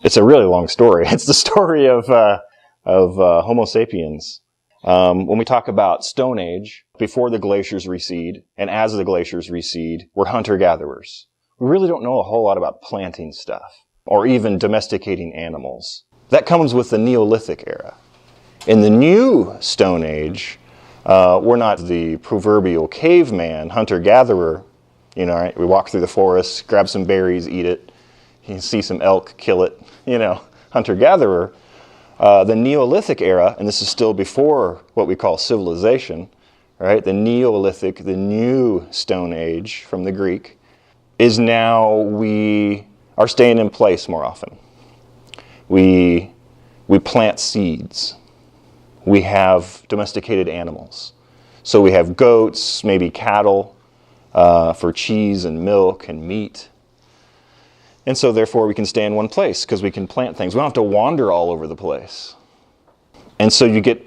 It's a really long story. It's the story of Homo sapiens. When we talk about Stone Age, before the glaciers recede, and as the glaciers recede, we're hunter-gatherers. We really don't know a whole lot about planting stuff, or even domesticating animals. That comes with the Neolithic era. In the new Stone Age, we're not the proverbial caveman, hunter-gatherer. You know, right? We walk through the forest, grab some berries, eat it. You see some elk, kill it, you know, hunter-gatherer. The Neolithic era, and this is still before what we call civilization, right? The Neolithic, the new Stone Age from the Greek, is now we are staying in place more often. We plant seeds. We have domesticated animals. So we have goats, maybe cattle, for cheese and milk and meat. And so therefore we can stay in one place because we can plant things. We don't have to wander all over the place. And so you get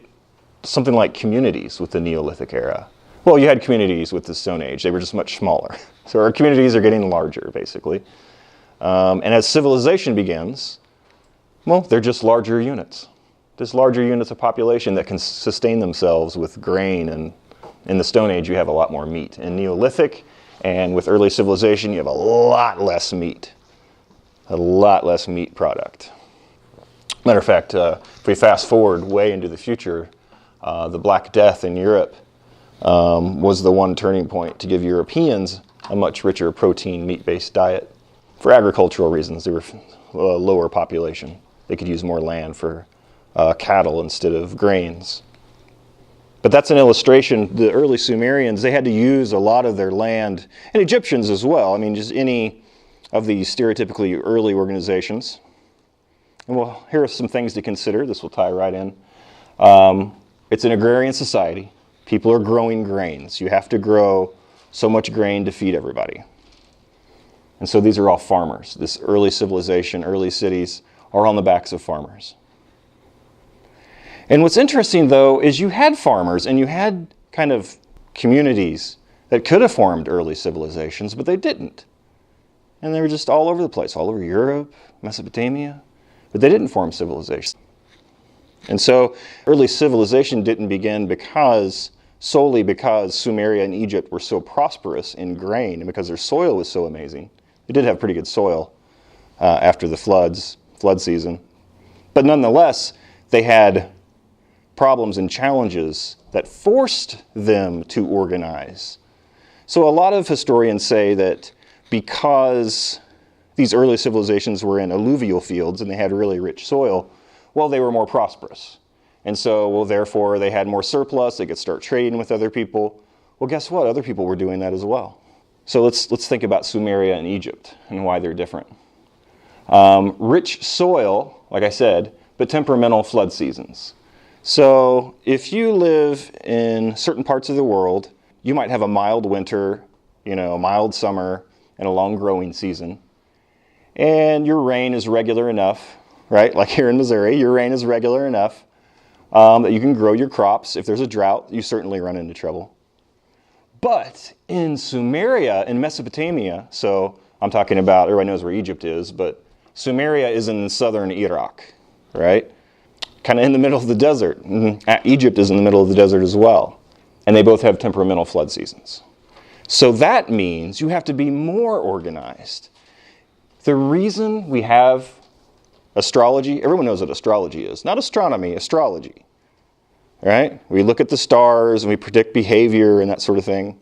something like communities with the Neolithic era. Well, you had communities with the Stone Age. They were just much smaller. So our communities are getting larger, basically. And as civilization begins, well, they're just larger units. Just larger units of population that can sustain themselves with grain. And in the Stone Age, you have a lot more meat. In Neolithic and with early civilization, you have a lot less meat. A lot less meat product. Matter of fact, if we fast forward way into the future, the Black Death in Europe was the one turning point to give Europeans a much richer protein, meat-based diet. For agricultural reasons, they were a lower population. They could use more land for cattle instead of grains. But that's an illustration. The early Sumerians, they had to use a lot of their land, and Egyptians as well. I mean, just any of these stereotypically early organizations. And well, here are some things to consider. This will tie right in. It's an agrarian society. People are growing grains. You have to grow so much grain to feed everybody. And so these are all farmers. This early civilization, early cities, are on the backs of farmers. And what's interesting, though, is you had farmers and you had kind of communities that could have formed early civilizations, but they didn't. And they were just all over the place, all over Europe, Mesopotamia, but they didn't form civilization. And so early civilization didn't begin solely because Sumeria and Egypt were so prosperous in grain and because their soil was so amazing. They did have pretty good soil after the flood season. But nonetheless, they had problems and challenges that forced them to organize. So a lot of historians say that because these early civilizations were in alluvial fields and they had really rich soil, well, they were more prosperous. And so, well, therefore, they had more surplus. They could start trading with other people. Well, guess what? Other people were doing that as well. So let's think about Sumeria and Egypt and why they're different. Rich soil, like I said, but temperamental flood seasons. So if you live in certain parts of the world, you might have a mild winter, a mild summer, and a long growing season. And your rain is regular enough, right? Like here in Missouri, your rain is regular enough that you can grow your crops. If there's a drought, you certainly run into trouble. But in Sumeria, in Mesopotamia, so I'm talking about, everybody knows where Egypt is, but Sumeria is in southern Iraq, right? Kind of in the middle of the desert. Egypt is in the middle of the desert as well. And they both have temperamental flood seasons. So that means you have to be more organized. The reason we have astrology, everyone knows what astrology is. Not astronomy, astrology. Right? We look at the stars and we predict behavior and that sort of thing.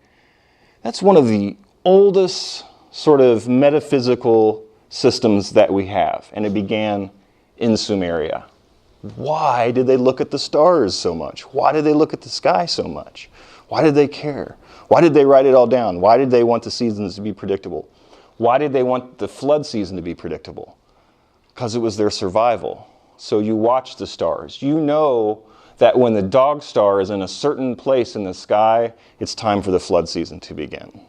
That's one of the oldest sort of metaphysical systems that we have. And it began in Sumeria. Why did they look at the stars so much? Why did they look at the sky so much? Why did they care? Why did they write it all down? Why did they want the seasons to be predictable? Why did they want the flood season to be predictable? Because it was their survival. So you watch the stars. You know that when the dog star is in a certain place in the sky, it's time for the flood season to begin.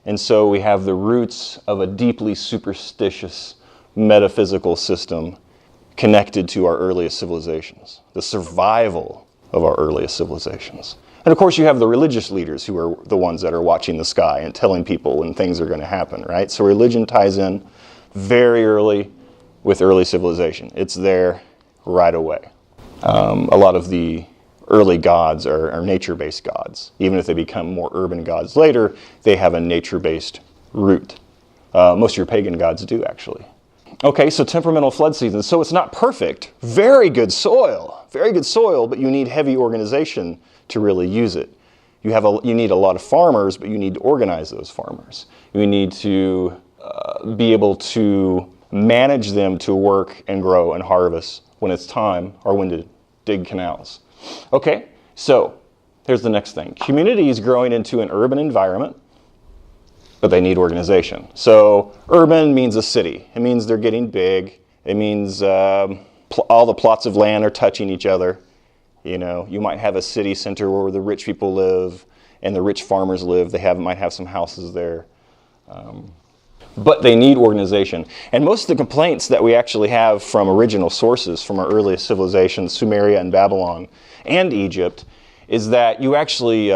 And so we have the roots of a deeply superstitious metaphysical system connected to our earliest civilizations, the survival of our earliest civilizations. And of course you have the religious leaders who are the ones that are watching the sky and telling people when things are going to happen, right? So religion ties in very early, with early civilization. It's there right away. A lot of the early gods are nature-based gods. Even if they become more urban gods later, they have a nature-based root. Most of your pagan gods do, actually. Okay, so temperamental flood seasons. So it's not perfect. Very good soil, but you need heavy organization to really use it. You need a lot of farmers, but you need to organize those farmers. You need to be able to manage them to work and grow and harvest when it's time, or when to dig canals. Okay, so here's the next thing. Communities growing into an urban environment, but they need organization. So urban means a city. It means they're getting big. It means all the plots of land are touching each other. You know, you might have a city center where the rich people live and the rich farmers live. They might have some houses there. But they need organization. And most of the complaints that we actually have from original sources, from our earliest civilizations, Sumeria and Babylon and Egypt, is that you actually,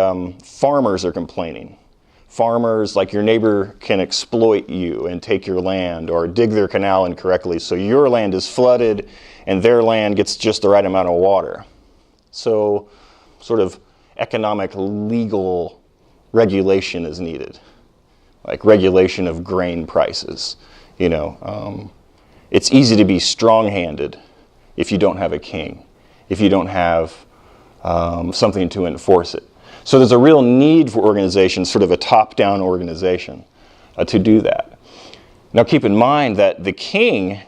farmers are complaining. Farmers, like your neighbor, can exploit you and take your land or dig their canal incorrectly, so your land is flooded and their land gets just the right amount of water. So sort of economic, legal regulation is needed, like regulation of grain prices. You know, it's easy to be strong-handed if you don't have a king, if you don't have something to enforce it. So there's a real need for organization, sort of a top-down organization, to do that. Now keep in mind that the king,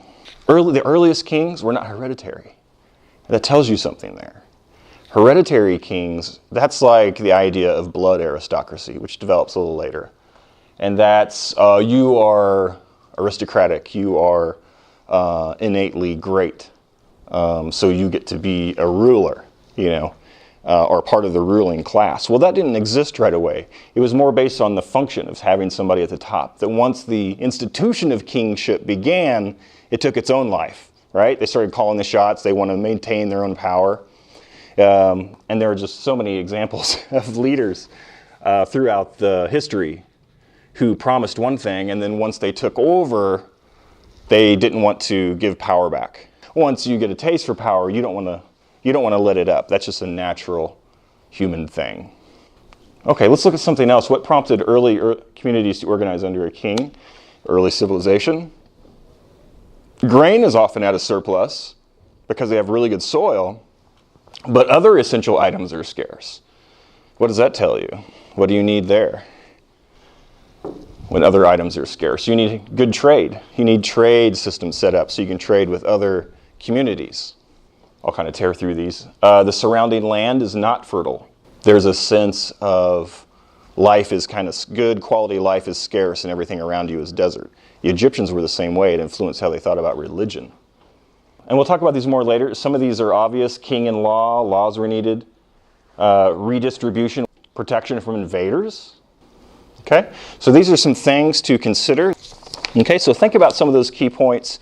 the earliest kings were not hereditary. That tells you something there. Hereditary kings, that's like the idea of blood aristocracy, which develops a little later. And that's, you are aristocratic, you are innately great, so you get to be a ruler, you know, or part of the ruling class. Well, that didn't exist right away. It was more based on the function of having somebody at the top. That once the institution of kingship began, it took its own life, right? They started calling the shots. They want to maintain their own power. And there are just so many examples of leaders throughout the history who promised one thing, and then once they took over, they didn't want to give power back. Once you get a taste for power, you don't want to let it up. That's just a natural human thing. Okay, let's look at something else. What prompted early communities to organize under a king? Early civilization. Grain is often at a surplus because they have really good soil, but other essential items are scarce. What does that tell you? What do you need there when other items are scarce? You need good trade. You need trade systems set up so you can trade with other communities. I'll kind of tear through these. The surrounding land is not fertile. There's a sense of life is kind of good, quality life is scarce, and everything around you is desert. The Egyptians were the same way. It influenced how they thought about religion. And we'll talk about these more later. Some of these are obvious. King and laws were needed. Redistribution, protection from invaders. Okay, so these are some things to consider. Okay, so think about some of those key points.